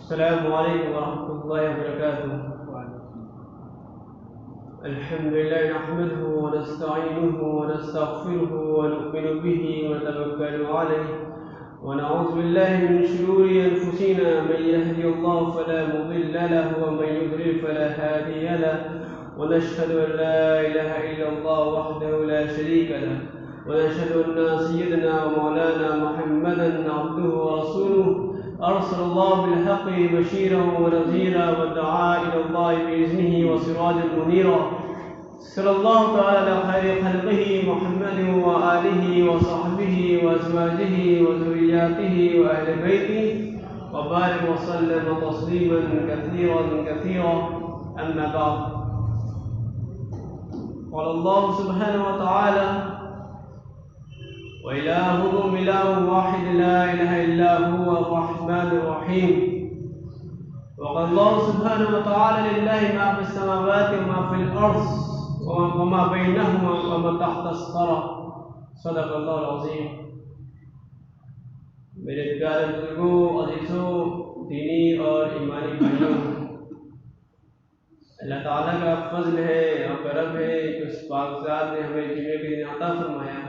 السلام عليكم ورحمة الله وبركاته. الحمد لله نحمده ونستعينه ونستغفره ونؤمن به ونتوكل عليه ونعوذ بالله من شرور أنفسنا من يهدي الله فلا مضل له ومن يضلل فلا هادي له ونشهد أن لا إله إلا الله وحده لا شريك له ونشهد أن سيدنا ومولانا محمدا عبده ورسوله أرسل الله بالحق بشيرا ونذيرا ودعا إلى الله بإذنه وسراجا منيرا. صلى الله تعالى على خير خلقه محمد وآله وصحبه وأزواجه وذرياته وأهل بيته وبارك وسلم تسليما كثيرا كثيرا. أما بعد، قال الله سبحانه وتعالى: وإلهكم إله واحد لا إله إلا هو الرحمن الرحيم. وقال الله سبحانه وتعالى: لله ما في السماوات وما في الأرض وما بينهما وما تحت الثرى. صدق اللہ العظیم. میرے پیارے بزرگوں، عزیزوں، دینی اور ایمانی بھائیوں، اللہ تعالیٰ کا فضل ہے اور کرم ہے کہ اس پاکزاد نے ہمیں جمعے کے دن عطا فرمایا.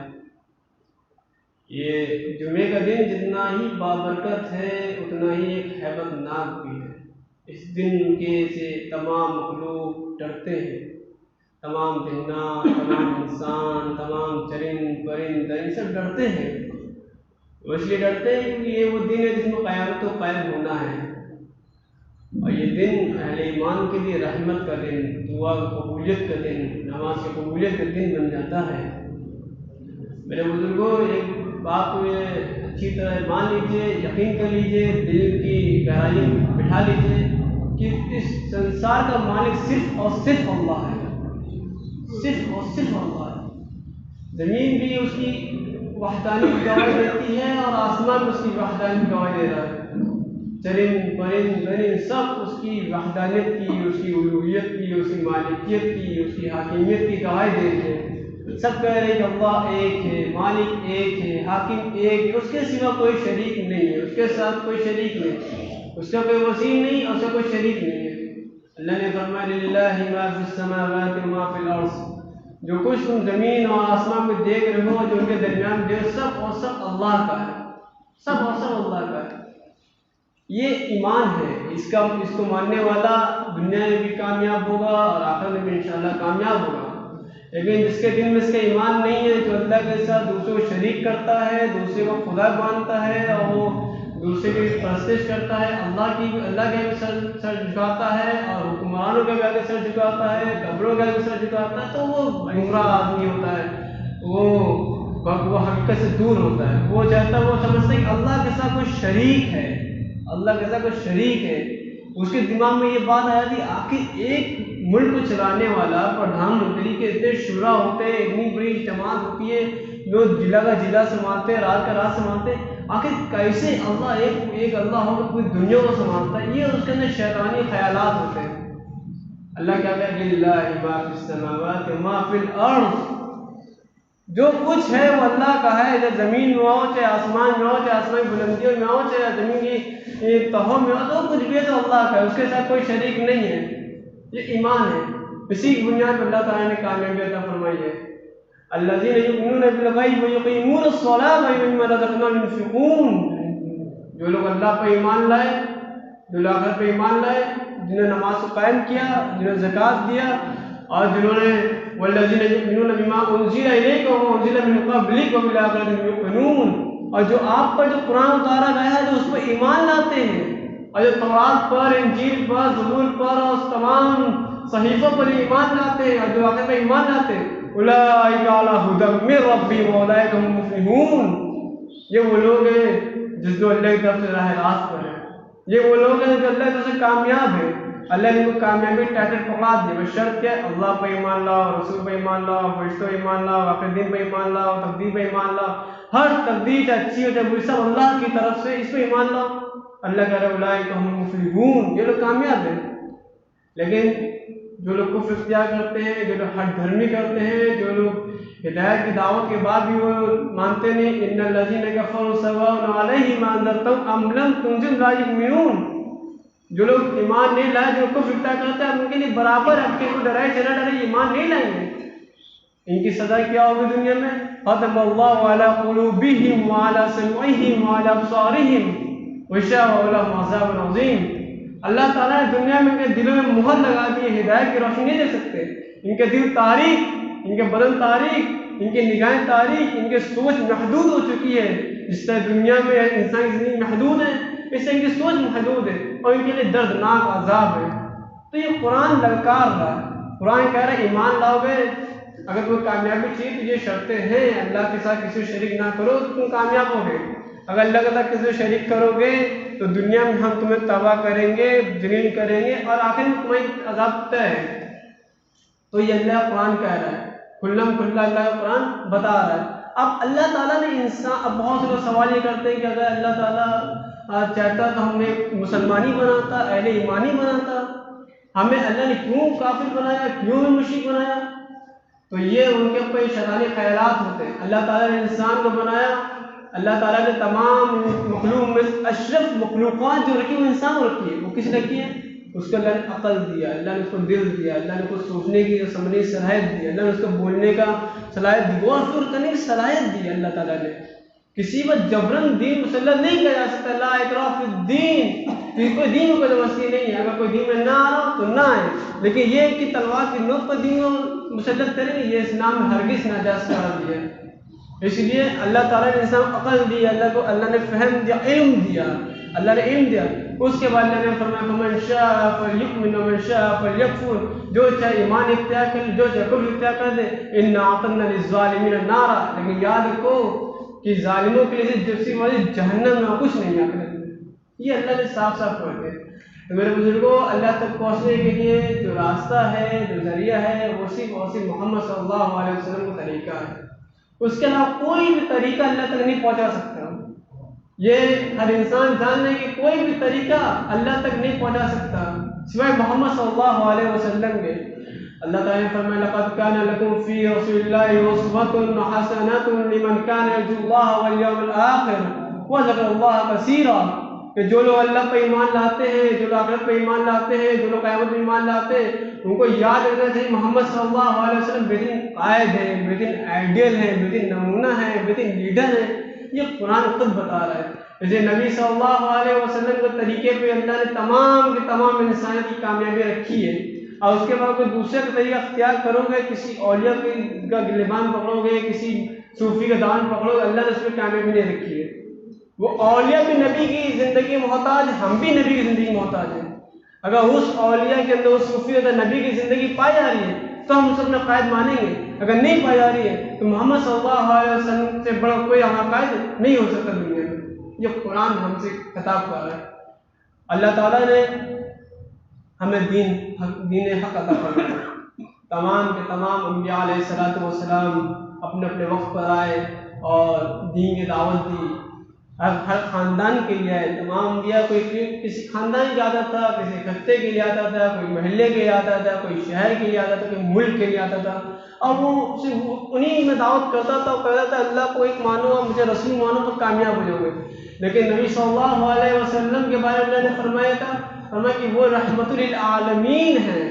یہ جمعے کا دن جتنا ہی بابرکت ہے اتنا ہی ایک ہیبت ناک بھی ہے. اس دن کے سے تمام مخلوق ڈرتے ہیں، تمام جنات، تمام انسان، تمام چرند پرند درند سب ڈرتے ہیں. وہ اس لیے ڈرتے ہیں کیونکہ یہ وہ دن ہے جس میں قیامت و قائم ہونا ہے. اور یہ دن اہل ایمان کے لیے رحمت کا دن، دعا قبولیت کا دن، نماز کی قبولیت کا دن بن جاتا ہے. میرے بزرگوں، ایک بات کو یہ اچھی طرح مان لیجئے، یقین کر لیجئے، دل کی گہرائی میں بٹھا لیجئے کہ اس سنسار کا مالک صرف اور صرف اللہ ہے. صرف اور صرف اللہ ہے. زمین بھی اس کی وحدانیت کی گواہی دیتی ہے اور آسمان بھی اس کی وحدانیت کی گواہی دے رہا ہے. چرند پرند درند سب اس کی وحدانیت کی، اس کی الوہیت کی، اس کی مالکیت کی، اس کی حاکمیت کی گواہی دے رہے ہیں. سب کہہ رہے ہیں کہ اللہ ایک ہے، مالک ایک ہے، حاکم ایک ہے، اس کے سوا کوئی شریک نہیں ہے، اس کے ساتھ کوئی شریک نہیں، اس کا کوئی وسیع نہیں اور اس کا کوئی شریک نہیں ہے. اللہ نے فرمایا: للہ ما فی السماوات وما فی الارض. جو کچھ تم زمین اور آسمان میں دیکھ رہے ہو، جو ان کے درمیان دیکھ، سب اور سب اللہ کا ہے. سب اور سب اللہ کا ہے. یہ ایمان ہے. اس کو ماننے والا دنیا میں بھی کامیاب ہوگا اور آخرت میں بھی انشاءاللہ کامیاب ہوگا. لیکن جس کے دل میں اس کا ایمان نہیں ہے، جو اللہ کے ساتھ دوسرے کو شریک کرتا ہے، دوسرے کو خدا مانتا ہے اور وہ دوسرے کی پرستش کرتا ہے، اللہ کے بھی سر جھکاتا ہے اور حکمرانوں کے بھی آگے سر جھکاتا ہے، قبروں کے آگے سر جھکاتا ہے، تو وہ گمراہ آدمی ہوتا ہے. وہ حقیقت سے دور ہوتا ہے. وہ چاہتا ہے، وہ سمجھتا ہے کہ اللہ کے ساتھ کوئی شریک ہے، اللہ کے ساتھ کوئی شریک ہے. اس کے دماغ میں یہ بات آیا کہ آخر ایک ملک کو چلانے والا پردھان منتری کے اتنے شورا ہوتے ہیں، اتنی بڑی جماعت ہوتی ہے، لوگ ضلع کا ضلع سنبھالتے ہیں، رات کا رات سنبھالتے ہیں، آخر کیسے اللہ ایک اللہ ہو پوری دنیا کو سنبھالتا ہے؟ یہ اس کے اندر شیطانی خیالات ہوتے ہیں. اللہ کیا کہتا ہے: للہ ما فی السماوات وما فی الارض. جو کچھ ہے وہ اللہ کا ہے، چاہے زمین میں ہو، چاہے آسمان میں ہو، چاہے آسمان کی بلندیوں میں ہو، چاہے زمین کی تہوں میں ہو، تو کچھ بھی ہے تو اللہ کا ہے، اس کے ساتھ کوئی شریک نہیں ہے. یہ ایمان ہے. اسی کی بنیاد پر اللہ تعالیٰ نے کامیابی عطا فرمائی ہے. الذین یؤمنون بالغیب ویقیمون الصلاۃ ومما رزقناہم ينفقون. جو لوگ اللہ پر ایمان لائے، جو لوگ آخرت پر ایمان لائے، جنہوں نے نماز کو قائم کیا، جنہوں نے زکوٰۃ دیا، اور جنہوں نے والذین یؤمنون بما انزل الیک وما انزل من قبلک وبالآخرۃ هم یوقنون. اور جو آپ پر جو قرآن اتارا گیا ہے، جو اس پر ایمان لاتے ہیں، اور جو تورات پر، انجیل پر، زبور پر اور تمام صحیفوں پر ایمان لاتے ہیں، اور جو آخرت پر ایمان لاتے ہیں، اولئک علی ھدی من ربہم واولئک هم المفلحون. یہ وہ لوگ ہیں جس جو اللہ کی طرف سے راہ راست پر ہیں. یہ وہ لوگ ہیں جو اللہ کی طرف سے کامیاب ہیں. اللہ نے ان کو کامیابی ٹائٹل پکڑا دی. بس شرط کیا ہے؟ اللہ پر ایمان لاؤ، رسول پر ایمان لاؤ، فرشتوں پر ایمان لاؤ، آخر دن پر ایمان لاؤ، تقدیر پر ایمان لاؤ. ہر تقدیر چاہے اچھی ہو چاہے بری، سب اللہ کی طرف سے، اس پہ ایمان لاؤ. اللہ کہہ رہا ہے اولئک هم المفلحون. یہ لوگ کامیاب ہیں. لیکن جو لوگ کفر اختیار کرتے ہیں، جو لوگ ہٹ دھرمی کرتے ہیں، جو لوگ ہدایت کی دعوت کے بعد بھی وہ مانتے نہیں، ان الذین کفروا سواء علیہم انذرتہم ام لم تنذرہم لا یؤمنون. جو لوگ ایمان نہیں لائے، جو کفر اختیار کرتے ہیں، ان کے لیے برابر ہے، آپ کو ڈرائے چلا ڈرے ایمان نہیں لائیں گے، ان کی سزا کیا ہوگی دنیا میں؟ ختم اللہ علی قلوبہم وعلی سمعہم وعلی ابصارہم غشاوۃ ولہم عذاب عظیم۔ اللہ تعالیٰ نے دنیا میں ان کے دلوں میں مہر لگا دی ہے، ہدایت کی روشنی نہیں دے سکتے، ان کے دل تاریک، ان کے بدن تاریک، ان کی نگاہیں تاریک، ان کی سوچ محدود ہو چکی ہے۔ جس طرح دنیا میں انسان کی زندگی محدود ہے، اس سے ان کی سوچ محدود ہے اور ان کے لیے دردناک عذاب ہے۔ تو یہ قرآن للکار رہا ہے، قرآن کہہ رہا ہے ایمان لاؤ گے، اگر تمہیں کامیابی چاہیے تو یہ شرطیں ہیں، اللہ کے ساتھ کسی کو شریک نہ کرو تو تم کامیاب ہوگے۔ اگر اللہ کے ساتھ کسی کو شریک کرو گے تو دنیا میں ہم تمہیں تباہ کریں گے، ذلیل کریں گے، اور آخر میں تمہیں عذاب طے ہے۔ تو یہ اللہ قرآن کہہ رہا ہے، کھلم کھلا اللہ کا قرآن بتا رہا ہے۔ اب اللہ تعالیٰ نے انسان، اب بہت سے لوگ سوال یہ کرتے ہیں کہ اگر اللہ تعالیٰ چاہتا تو ہمیں مسلمانی بناتا، اہل ایمانی بناتا، ہمیں اللہ نے کیوں کافر بنایا، کیوں ہمیں مشرک بنایا؟ تو یہ ان کے اوپر شیطانی خیالات ہوتے ہیں۔ اللہ تعالیٰ نے انسان کو بنایا، اللہ تعالیٰ نے تمام مخلوق میں اشرف مخلوقات جو رکھی وہ انسان کو رکھی ہے، وہ کس نے رکھی ہے؟ اس کو اللہ نے عقل دیا، اللہ نے اس کو دل دیا، اللہ نے اس کو سوچنے کی سمجھنے کی صلاحیت دی، اللہ نے اس کو بولنے کا صلاحیت دی، غور فکر کرنے کی صلاحیت دی اللہ تعالیٰ نے۔ کسی پر جبرن دین مسلط نہیں کیا جا سکتا، لا اکراہ فی الدین، کوئی دین کو زبردستی نہیں ہے، اگر کوئی دین میں نہ آ رہا تو نہ آئے، لیکن یہ کہ تلوار کی نوک پر دین کو مسلط کریں گے، یہ اسلام میں ہرگز ناجائز قرار دیا ہے۔ اس لیے اللہ تعالیٰ نے انسان کو عقل دی، اللہ نے فہم دیا، علم دیا، اللہ نے علم دیا۔ اس کے بعد اللہ نے فرمایا فمن شاء فلیؤمن ومن شاء فلیکفر، جو چاہے ایمان اختیار کر لے، جو چاہے کفر اختیار کر دے، انا اعتدنا للظالمین نارا، لیکن یاد رکھو کہ ظالموں کے لیے جیسی والی جہنم میں کچھ نہیں آخرت میں، یہ اللہ نے صاف صاف کر دیا۔ تو میرے بزرگوں، اللہ تک پہنچنے کے لیے جو راستہ ہے، جو ذریعہ ہے، وہ صرف اور صرف محمد صلی اللہ علیہ وسلم کا طریقہ ہے، اس کے علاوہ کوئی بھی طریقہ اللہ تک نہیں پہنچا سکتا۔ یہ ہر انسان جان لے کہ کوئی بھی طریقہ اللہ تک نہیں پہنچا سکتا سوائے محمد صلی اللہ علیہ وسلم کے۔ اللہ تعالیٰ نے فرمایا لقد كان لكم في رسول الله أسوة حسنة لمن كان يرجو الله واليوم الآخر وذكر الله كثيرا، کہ جو لوگ اللہ پہ ایمان لاتے ہیں، جو لوگ آخرت پہ ایمان لاتے ہیں، جو لوگ قیامت پہ ایمان لاتے ہیں، ان کو یاد رکھنا چاہیے محمد صلی اللہ علیہ وسلم بہترین قائد ہیں، بہترین آئیڈیل ہیں، بہترین نمونہ ہیں، بہترین لیڈر ہیں۔ یہ قرآن خود بتا رہا ہے۔ جیسے نبی صلی اللہ علیہ وسلم کے طریقے پہ اللہ نے تمام کے تمام انسان کی کامیابی رکھی ہے، اور اس کے بعد کوئی دوسرے کا طریقہ اختیار کرو گے، کسی اولیاء کا گریبان پکڑو گے، کسی صوفی کا دامن پکڑو گے، اللہ نے اس میں کامیابی نہیں رکھی ہے۔ وہ اولیاء بھی نبی کی زندگی محتاج، ہم بھی نبی کی زندگی محتاج ہیں۔ اگر اس اولیاء کے اندر، اس صوفی کے اندر نبی کی زندگی پائی جا رہی ہے تو ہم اسے اپنا قائد مانیں گے، اگر نہیں پائی جا رہی ہے تو محمد صلی اللہ علیہ وسلم سے بڑا کوئی ہمارا قائد نہیں ہو سکتا دنیا میں۔ یہ قرآن ہم سے خطاب کر رہا ہے۔ اللہ تعالیٰ نے ہمیں دین حق عطا فرمایا۔ تمام کے تمام انبیاء علیہ الصلوۃ والسلام اپنے اپنے وقت پر آئے اور دین کی دعوت دی، ہر خاندان کے لیے آئے۔ تمام انبیاء، کوئی کسی خاندان کے لیے آتا تھا، کسی خطے کے لیے آتا تھا، کوئی محلے کے لیے آتا تھا، کوئی شہر کے لیے آتا تھا، کوئی ملک کے لیے آتا تھا، اور وہ صرف انہیں میں دعوت کرتا تھا اور کہتا تھا اللہ کو ایک مانو اور مجھے رسول مانو تو کامیاب ہو جاؤ گے۔ لیکن نبی صلی اللہ علیہ وسلم کے بارے میں اللہ نے فرمایا تھا، فرمایا کہ وہ رحمت للعالمین ہیں،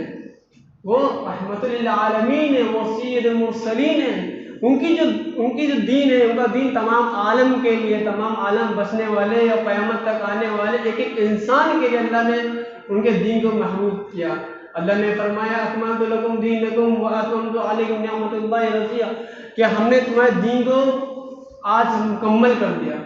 وہ رحمت للعالمین ہیں، وہ سید المرسلین ہیں۔ ان کی جو دین ہے، ان کا دین تمام عالم کے لیے، تمام عالم بسنے والے یا قیامت تک آنے والے ایک ایک انسان کے لیے اللہ نے ان کے دین کو محبوب کیا۔ اللہ نے فرمایا اکملت لکم دینکم واتممت علیکم نعمت اللہ رضیہ، کہ ہم نے تمہارے دین کو آج مکمل کر دیا،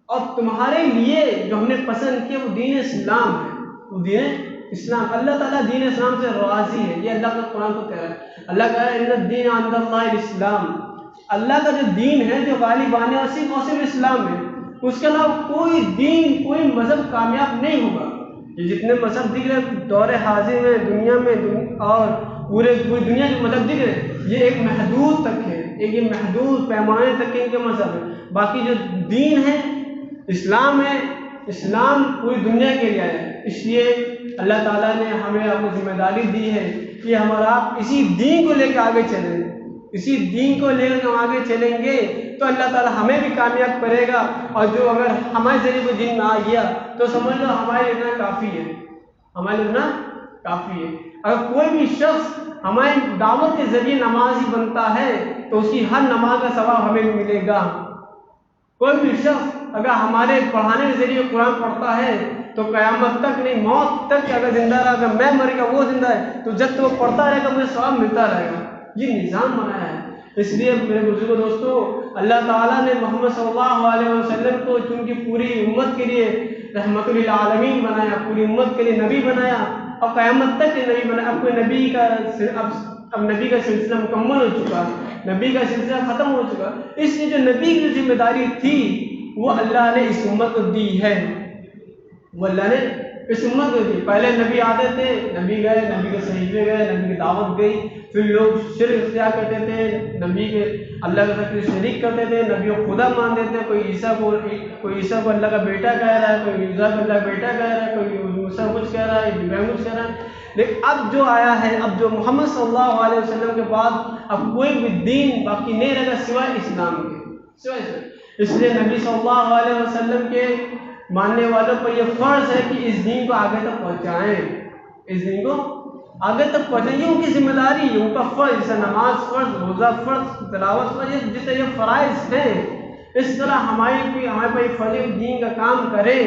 اور تمہارے لیے جو ہم نے پسند کیا وہ دین اسلام ہے، وہ دین اسلام۔ اللہ تعالیٰ دین اسلام سے راضی ہے، یہ اللہ کا قرآن کو کہہ رہا ہے۔ اللہ کہہ رہا ہے ان الدین عند اللہ الاسلام، اللہ کا جو دین ہے جو غالب آنے اور صرف اسلام ہے، اس کے علاوہ کوئی دین، کوئی مذہب کامیاب نہیں ہوگا۔ یہ جتنے مذہب دکھ رہے دور حاضر میں دنیا میں اور پوری دنیا کے مذہب دکھ رہے، یہ ایک محدود تک ہے، ایک یہ محدود پیمانے تک کے ان کے مذہب ہے۔ باقی جو دین ہے اسلام ہے، اسلام پوری دنیا کے لیے آیا ہے۔ اس لیے اللہ تعالیٰ نے ہمیں آپ کو ذمہ داری دی ہے کہ ہم اور آپ اسی دین کو لے کے آگے چلیں، اسی دین کو لے کر ہم آگے چلیں گے تو اللہ تعالیٰ ہمیں بھی کامیاب کرے گا، اور جو اگر ہمارے ذریعے کوئی دین میں آ گیا تو سمجھ لو ہمارے اتنا کافی ہے۔ ہمارے لیے اتنا کافی ہے۔ اگر کوئی بھی شخص ہماری دعوت کے ذریعے نمازی بنتا ہے تو اس کی ہر نماز کا ثواب ہمیں ملے گا۔ کوئی بھی شخص اگر ہمارے پڑھانے کے ذریعے قرآن پڑھتا ہے تو قیامت تک نہیں، موت تک اگر زندہ رہا، اگر میں مر گیا وہ زندہ ہے تو جب تک وہ پڑھتا رہے گا مجھے ثواب ملتا رہے گا۔ یہ نظام بنایا ہے۔ اس لیے میرے بزرگوں دوستوں، اللہ تعالیٰ نے محمد صلی اللہ علیہ وسلم کو چونکہ پوری امت کے لیے رحمت للعالمین بنایا، پوری امت کے لیے نبی بنایا اور قیامت تک کے نبی بنایا۔ اب کوئی نبی کا اب نبی کا سلسلہ مکمل ہو چکا، نبی کا سلسلہ ختم ہو چکا، اس لیے جو نبی کی ذمہ داری تھی وہ اللہ نے اس امت کو دی ہے، وہ اللہ نے اس امت کو دی۔ پہلے نبی آتے تھے، نبی گئے، نبی کے صحیفے گئے، نبی کی دعوت گئی، پھر لوگ شرک اختیار کرتے تھے، نبی کے اللہ کے ساتھ شریک کرتے تھے، نبی کو خدا مانتے تھے، کوئی عیسیٰ کو اللہ کا بیٹا کہہ رہا ہے، کوئی عیسیٰ کو اللہ کا بیٹا کہہ رہا ہے، کوئی موسیٰ کچھ کہہ رہا ہے، ابراہیم کچھ کہہ رہا ہے۔ لیکن اب جو آیا ہے، اب جو محمد صلی اللہ علیہ وسلم کے بعد اب کوئی بھی دین باقی نہیں رہے گا سوائے اسلام کے، سوائے اسلام۔ اس لیے نبی صلی اللہ علیہ وسلم کے ماننے والوں پر یہ فرض ہے کہ اس دین کو آگے تک پہنچائیں، اس دین کو آگے تک پہنچائیں۔ یہ ان کی ذمہ داری ہے، ان کا فرض، جیسے نماز فرض، روزہ فرض، تلاوت فرض، جس طرح یہ فرائض ہیں اس طرح ہمارے پر یہ فرض دین کا کام کرے۔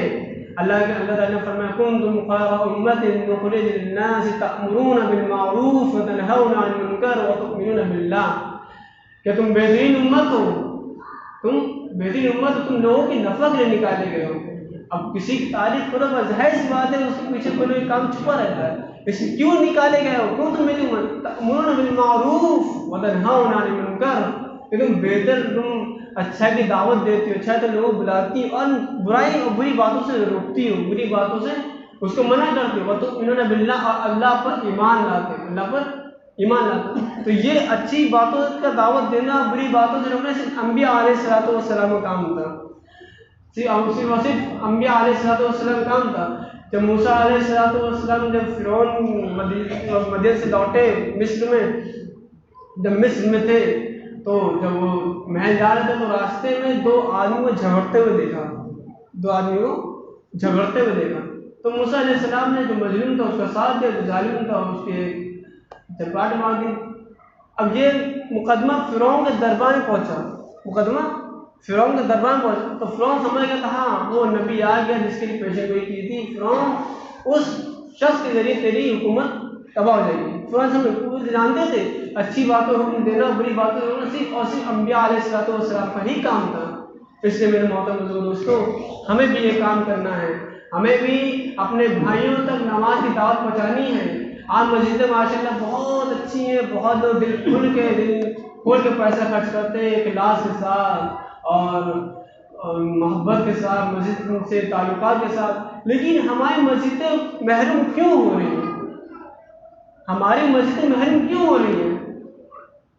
اللہ تعالیٰ نے فرمایا کنتم خیر امۃ اخرجت للناس تأمرون بالمعروف وتنہون عن المنکر وتؤمنون باللہ، کہ تم بہترین امت ہو، تم بہترین امت ہو، تم لوگوں کی نفع کے لیے نکالے گئے ہو۔ اب کسی کی تعریف کرو بس ظاہر سی بات ہے اس کے پیچھے کوئی نہ کام چھپا رہتا ہے، اس کیوں نکالے گئے ہو، کیوں تم میری امت تأمرون بالمعروف وتنہون عن المنکر، کہ تم بہتر، تم اچھائی کی دعوت دیتی ہو، اچھا تو لوگ بلاتی ہو اور برائی اور بری باتوں سے روکتی ہو، بری باتوں سے اس کو منع کرتی ہو، وتؤمنون باللہ، اور اللہ پر ایمان لاتے ہو، اللہ پر ایمان لاتے ہو۔ تو یہ اچھی باتوں کا دعوت دینا اور بری باتوں سے روکنا صرف انبیاء علیہ السلام کا کام تھا، صرف انبیاء علیہ السلام کا کام تھا۔ جب موسیٰ علیہ السلام جب فرعون مدین سے لوٹے مصر میں، جب مصر میں تھے تو جب وہ محل جا رہے تھے تو راستے میں دو آدمی کو جھگڑتے ہوئے دیکھا، دو آدمی کو جھگڑتے ہوئے دیکھا تو موسیٰ علیہ السلام نے جو مظلوم تھا اس کا ساتھ دیا، جو ظالم تھا اس کے چپاٹ مار دی۔ اب یہ مقدمہ فرعون کے دربار میں پہنچا، مقدمہ فرعون کے دربار میں پہنچا تو فرعون سمجھ گیا تھا ہاں وہ نبی آ گیا جس کے لیے پیشن گوئی کی تھی، فرعون اس شخص کے ذریعے تیری حکومت تباہ ہو جائے گی۔ فرعون سمجھ جانتے تھے اچھی باتوں کو حکم دینا، بری باتوں کو صرف اور صرف انبیاء علیہ السلام کا ہی کام تھا۔ اس لیے میرے محترم دوستوں، ہمیں بھی یہ کام کرنا ہے، ہمیں بھی اپنے بھائیوں تک نماز کی دعوت پہنچانی ہے۔ آج مسجدیں ماشاء اللہ بہت اچھی ہیں، بہت لوگ دل کھول کے پیسہ خرچ کرتے ہیں اخلاص کے ساتھ اور محبت کے ساتھ، مسجد سے تعلقات کے ساتھ، لیکن ہماری مسجدیں محروم کیوں ہو رہی ہیں؟ ہماری مسجدیں محروم کیوں ہو رہی ہیں؟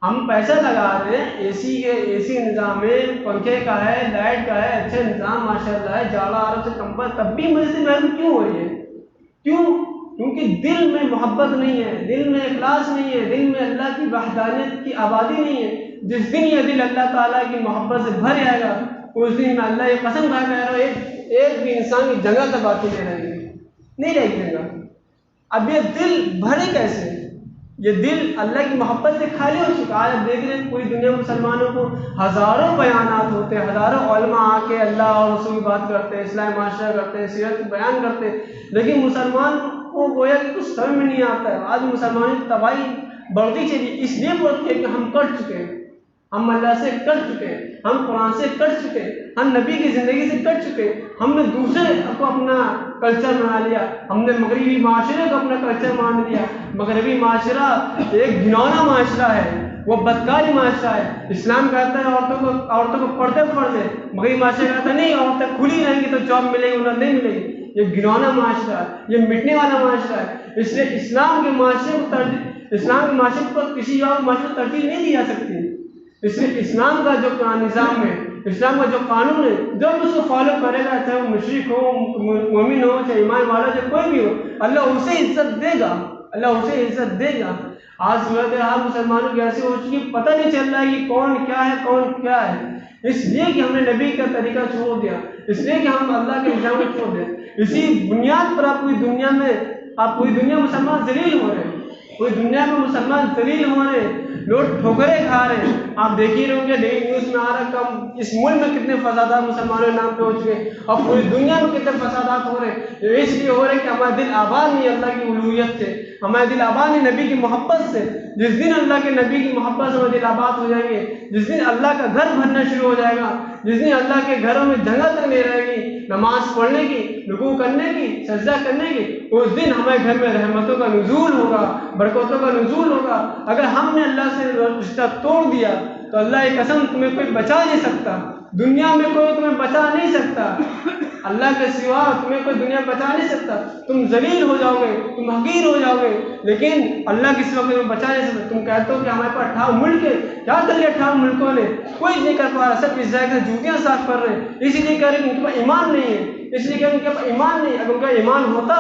ہم پیسہ لگا رہے ہیں، اے سی نظام ہے، پنکھے کا ہے، لائٹ کا ہے، اچھا نظام ماشاء اللہ ہے، جاڑا عرب سے کمبل، تب بھی مسجد محروم کیوں ہو رہی ہے؟ کیوں؟ کیونکہ دل میں محبت نہیں ہے، دل میں اخلاص نہیں ہے، دل میں اللہ کی وحدانیت کی آبادی نہیں ہے۔ جس دن یہ دل اللہ تعالیٰ کی محبت سے بھر جائے گا اس دن میں اللہ یہ قسم کھا کہہ رہا ہوں ایک بھی انسان کی جگہ تک باقی نہیں رہے گی جگہ۔ اب یہ دل بھرے کیسے؟ یہ دل اللہ کی محبت سے خالی ہو چکا۔ آج آپ دیکھ رہے ہیں پوری دنیا میں مسلمانوں کو ہزاروں بیانات ہوتے ہیں، ہزاروں علماء آ کے اللہ اور رسول کی بات کرتے ہیں، اسلام معاشرہ کرتے ہیں، سیرت بیان کرتے ہیں، لیکن مسلمان کو گویا کہ کچھ سمجھ میں نہیں آتا ہے۔ آج مسلمانوں کی تباہی بڑھتی چلی، اس لیے بڑھتی ہے کہ ہم کٹ چکے ہیں، ہم اللہ سے کٹ چکے ہیں، ہم قرآن سے کٹ چکے ہیں، ہم نبی کی زندگی سے کٹ چکے ہیں، ہم نے دوسرے کو اپنا کلچر بنا لیا، ہم نے مغربی معاشرے کو اپنا کلچر مان لیا۔ مغربی معاشرہ ایک گھناؤنا معاشرہ ہے، وہ بدکاری معاشرہ ہے۔ اسلام کہتا ہے عورتوں کو پردے پردے، مغربی معاشرہ کہتا ہے نہیں عورتیں کھلی رہیں گی تو جاب ملے گی ورنہ نہیں ملے گی۔ یہ گھناؤنا معاشرہ ہے، یہ مٹنے والا معاشرہ ہے۔ اس لیے اسلام کے معاشرے کو کسی اور معاشرے کو ترجیح نہیں دی جا سکتی۔ اس لیے اسلام کا جو نظام ہے، اسلام کا جو قانون ہے، جو اس کو فالو کرے گا، چاہے وہ مشرک ہو، مومن ہو، چاہے ایمان والا، چاہے کوئی بھی ہو، اللہ اسے عزت دے گا، اللہ اسے عزت دے گا۔ آج صورتحال مسلمانوں کی ایسی ہو چکی پتہ نہیں چل رہا ہے کہ کون کیا ہے، کون کیا ہے، اس لیے کہ ہم نے نبی کا طریقہ چھوڑ دیا، اس لیے کہ ہم اللہ کے نظام کو چھوڑ دیں۔ اسی بنیاد پر آپ پوری دنیا میں آپ پوری دنیا میں مسلمان ذلیل ہو رہے ہیں، پوری دنیا میں مسلمان ذلیل ہو رہے ہیں، لوگ ٹھوکریں کھا رہے ہیں. آپ دیکھ ہی رہے ہوں گے ڈیلی نیوز میں آ رہا کم اس ملک میں کتنے فسادات مسلمانوں کے نام پہ ہو چکے ہیں، اور پوری دنیا میں کتنے فسادات ہو رہے ہیں. یہ اس لیے ہو رہے ہیں کہ ہمارا دل آباد نہیں اللہ کی الوہیت سے، ہمارا دل آباد نہیں نبی کی محبت سے. جس دن اللہ کے نبی کی محبت سے ہمارے دل آباد ہو جائیں گے، جس دن اللہ کا گھر بھرنا شروع ہو جائے گا، جس دن اللہ کے گھروں میں جگہ تک نہیں رہے گی نماز پڑھنے کی، رکوع کرنے کی، سجدہ کرنے کی، اس دن ہمارے گھر میں رحمتوں کا نزول ہوگا، برکتوں کا نزول ہوگا. اگر ہم نے اللہ سے رشتہ توڑ دیا تو اللہ کی قسم تمہیں کوئی بچا نہیں سکتا، دنیا میں کوئی تمہیں بچا نہیں سکتا، اللہ کے سوا تمہیں کوئی دنیا بچا نہیں سکتا. تم ذلیل ہو جاؤ گے، تم حقیر ہو جاؤ گے، لیکن اللہ کے سوا تمہیں بچا نہیں سکتا. تم کہتے ہو کہ ہمارے پاس 58 ملک ہے، کیا کر لیا 58 ملکوں نے؟ کوئی نہیں کر پا رہا، سب اسرائیل سے جوتیاں صاف کر رہے ہیں. اسی لیے کہہ رہے ہیں کہ ان کے پاس ایمان نہیں ہے، اس لیے کہ ان کے پاس ایمان نہیں. اگر ان کا ایمان ہوتا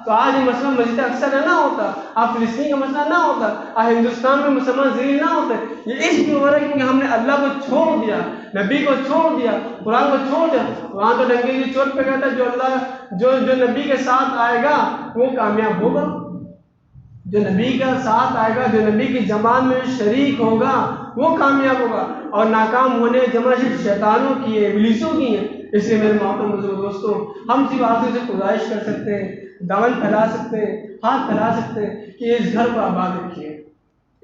تو آج یہ مسئلہ مسجد اقصی نہ ہوتا، آج فلسطین کا مسئلہ نہ ہوتا، آج ہندوستان میں مسلمان ذلیل نہ ہوتے. یہ اس لیے ہو رہا ہے کیونکہ ہم نے اللہ کو چھوڑ دیا، نبی کو چھوڑ دیا، قرآن کو چھوڑ دیا. قرآن تو ڈنگے کی چوٹ پہ کہتا ہے جو نبی کے ساتھ آئے گا وہ کامیاب ہوگا، جو نبی کا ساتھ آئے گا، جو نبی کی جماعت میں شریک ہوگا وہ کامیاب ہوگا. اور ناکام ہونے جمع صرف شیطانوں کی ہے، ابلیسوں کی ہے. اس لیے میرے محترم بزرگ دوستوں، ہم صرف آپ سے گزارش کر سکتے ہیں، دامن پھیلا سکتے ہیں، ہاتھ پھیلا سکتے ہیں کہ اس گھر کو آباد رکھیے،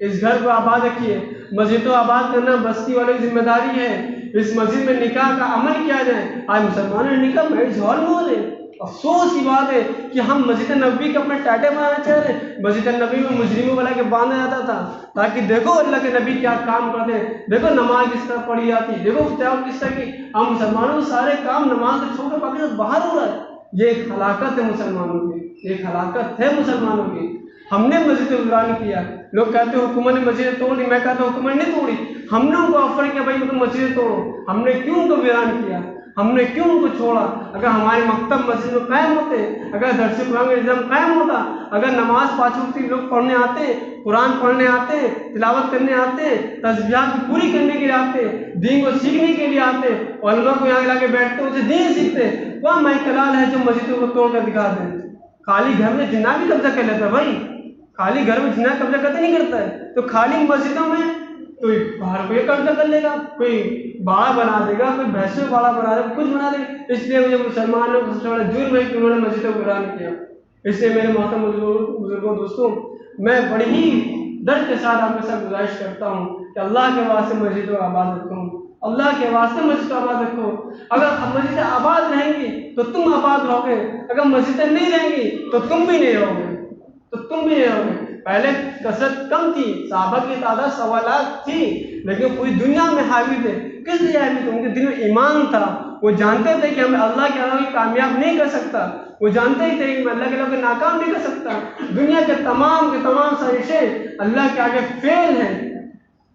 اس گھر کو آباد رکھیے. مسجد کو آباد کرنا بستی والوں کی ذمہ داری ہے. اس مسجد میں نکاح کا عمل کیا جائے. آج مسلمانوں نے نکاح میرج ہال میں ہو رہے ہیں. افسوس کی بات ہے کہ ہم مسجد نبوی کے اپنے ٹاٹے بنانا چاہ رہے ہیں. مسجد نبوی میں مجرموں والا کے باندھا جاتا تھا تاکہ دیکھو اللہ کے نبی کیا کام کرتے ہیں، دیکھو نماز کس طرح پڑھی جاتی، دیکھو کتاب کس طرح کی. ہم مسلمانوں کے سارے کام نماز سے چھوڑ کر باقی باہر ہو رہا ہے. یہ ایک ہلاکت ہے مسلمانوں کی، ایک ہلاکت ہے مسلمانوں کی. ہم نے مسجد ویران کیا. لوگ کہتے ہیں حکومت نے مسجد توڑ دی، میں کہتا ہوں حکومت نہیں توڑی، ہم نے ان کو آفر کیا بھائی تم مسجد توڑو. ہم نے کیوں ان کو ویران کیا، ہم نے کیوں ان کو چھوڑا؟ اگر ہمارے مکتب مسجد میں قائم ہوتے، اگر درس قرآن کا نظام قائم ہوتا، اگر نماز 5 وقت لوگ پڑھنے آتے، قرآن پڑھنے آتے، تلاوت کرنے آتے، تسبیحات کو پوری کرنے کے لیے آتے، دین کو سیکھنے کے لیے آتے، علماء کو یہاں لا کے بیٹھتے اسے دین سیکھتے، وہ مائی کلال ہے جو مسجدوں کو توڑ کر دکھا دیں. خالی گھر میں جنہ بھی قبضہ کر لیتا ہے بھائی، خالی گھر میں جنہ قبضہ کرتے نہیں کرتا ہے، تو خالی مسجدوں میں کوئی باہر کوئی قبضہ کر لے گا، کوئی باڑہ بنا دے گا، کوئی بھینسوں باڑہ بنا دے گا، کچھ بنا دے گا. اس لیے مجھے مسلمانوں کو سب سے بڑا جرم ہے کہ انہوں نے مسجدوں کو ویران کیا. اس لیے میرے محترم بزرگوں دوستوں، میں بڑی ہی درد کے ساتھ آپ کے ساتھ گزارش کرتا ہوں کہ اللہ کے واسطے مسجد کو آباد رکھو، اللہ کے واسطے مسجد کو آباد رکھو. اگر مسجدیں آباد رہیں گی تو تم آباد رہو گے، اگر مسجدیں نہیں رہیں گی تو تم بھی نہیں رہو گے، تو تم بھی نہیں رہو گے. پہلے کثرت کم تھی، صحابہ کی تعداد 1.25 لاکھ تھی، لیکن پوری دنیا میں حاوی تھے. کس لیے حاوی تھے؟ ان کے دل میں ایمان تھا. وہ جانتے تھے کہ ہمیں اللہ کے علاوہ کامیاب نہیں کر سکتا، وہ جانتے ہی تھے کہ میں اللہ کے علاوہ ناکام نہیں کر سکتا. دنیا کے تمام سازشیں اللہ کے آگے فیل ہیں.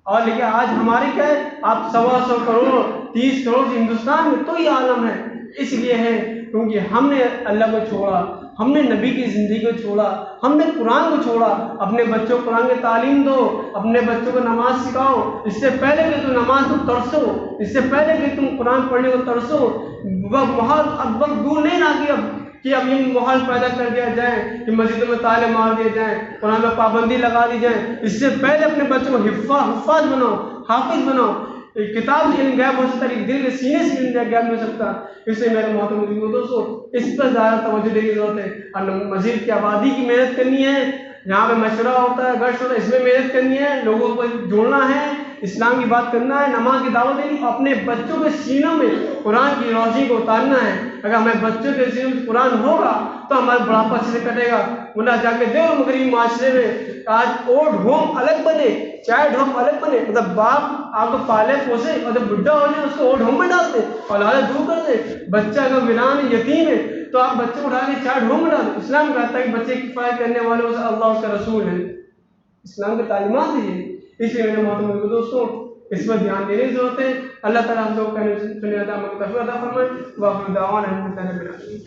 اور لیکن آج ہمارے کیا ہے، آپ 125 کروڑ 30 کروڑ ہندوستان میں تو یہ عالم ہے. اس لیے ہے کیونکہ ہم نے اللہ کو چھوڑا، ہم نے نبی کی زندگی کو چھوڑا، ہم نے قرآن کو چھوڑا. اپنے بچوں کو قرآن کی تعلیم دو، اپنے بچوں کو نماز سکھاؤ. اس سے پہلے کہ تم نماز کو ترسو، اس سے پہلے کہ تم قرآن پڑھنے کو ترسو، اب وقت دور نہیں رہا کہ اب یہ ماحول پیدا کر دیا جائے کہ مسجدوں میں تالے مار دیے جائیں، قرآن میں پابندی لگا دی جائے. اس سے پہلے اپنے بچوں کو حفاظ بناؤ، حافظ بناؤ. کتاب سے علم غائب ہو سکتا ہے، دل کے سینے سے علم غائب نہیں ہو سکتا. اس لیے میرے محترم دوستوں، اس پر زیادہ توجہ دینے کی ضرورت ہے. اور مسجد کی آبادی کی محنت کرنی ہے، جہاں پہ مشورہ ہوتا ہے، گشت ہوتا ہے، اس میں محنت کرنی ہے، لوگوں کو جوڑنا ہے، اسلام کی بات کرنا ہے، نماز کی دعوت دینی. اپنے بچوں کے سینوں میں قرآن کی روشنی کو اتارنا ہے. اگر ہمارے بچوں کے سینوں میں قرآن ہوگا تو ہمارا بڑھاپا اچھے سے کٹے گا. ورنہ جا کے دیکھو مغربی معاشرے میں آج اولڈ ہوم الگ بنے، چائلڈ ہوم الگ بنے. مطلب باپ آپ کو پالے پوسے اور جب بڈھا ہو جائے اس کو اولڈ ہوم میں ڈالتے، اولادیں دور کر دے. بچہ اگر ویران یتیم ہے تو آپ بچے کو اٹھا کے چائلڈ ہوم میں ڈال دیں. اسلام کہتا ہے کہ بچے کی حفاظت کرنے والوں سے اللہ اس کا رسول ہے. اسلام کی تعلیمات ہے یہ. اس لیے میرے محترم دوستوں، اس پر دھیان دینے کی ضرورت ہے. اللہ تعالیٰ ہم لوگ کا توفیق عطا فرمائے. وآخر دعوانا الحمد للہ رب العالمین.